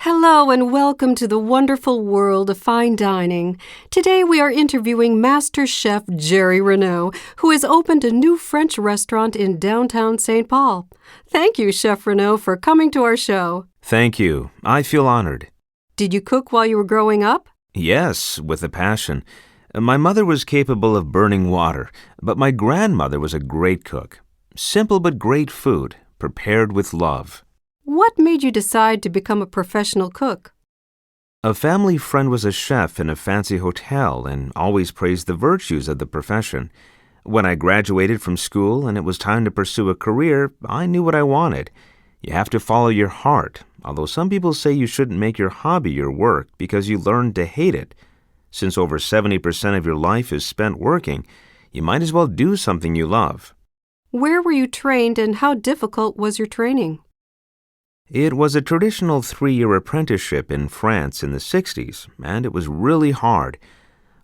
Hello and welcome to the wonderful world of fine dining. Today we are interviewing Master Chef Jerry Renaud, who has opened a new French restaurant in downtown St. Paul. Thank you, Chef Renaud, for coming to our show. Thank you. I feel honored. Did you cook while you were growing up? Yes, with a passion. My mother was capable of burning water, but my grandmother was a great cook. Simple but great food, prepared with love. What made you decide to become a professional cook? A family friend was a chef in a fancy hotel and always praised the virtues of the profession. When I graduated from school and it was time to pursue a career, I knew what I wanted. You have to follow your heart, although some people say you shouldn't make your hobby your work because you learn to hate it. Since over 70% of your life is spent working, you might as well do something you love. Where were you trained and how difficult was your training? It was a traditional 3-year apprenticeship in France in the 60s, and it was really hard.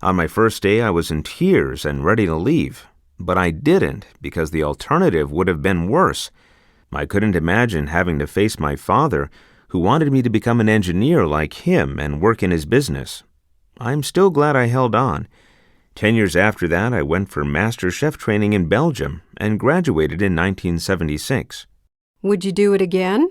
On my first day, I was in tears and ready to leave. But I didn't, because the alternative would have been worse. I couldn't imagine having to face my father, who wanted me to become an engineer like him and work in his business. I'm still glad I held on. 10 years after that, I went for Master Chef training in Belgium and graduated in 1976. Would you do it again?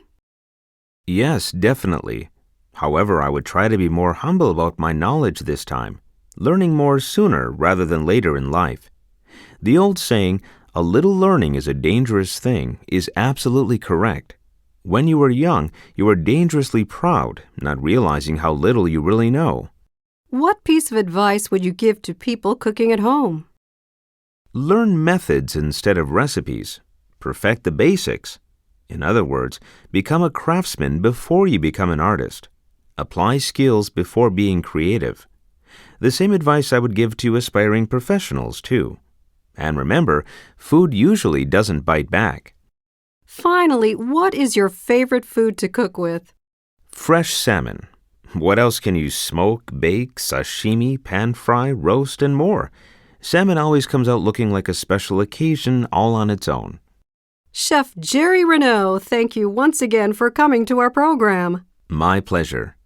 Yes, definitely. However, I would try to be more humble about my knowledge this time, learning more sooner rather than later in life. The old saying, "A little learning is a dangerous thing," is absolutely correct. When you are young, you are dangerously proud, not realizing how little you really know. What piece of advice would you give to people cooking at home? Learn methods instead of recipes. Perfect the basics. In other words, become a craftsman before you become an artist. Apply skills before being creative. The same advice I would give to aspiring professionals, too. And remember, food usually doesn't bite back. Finally, what is your favorite food to cook with? Fresh salmon. What else can you smoke, bake, sashimi, pan fry, roast, and more? Salmon always comes out looking like a special occasion all on its own. Chef Jerry Renaud, thank you once again for coming to our program. My pleasure.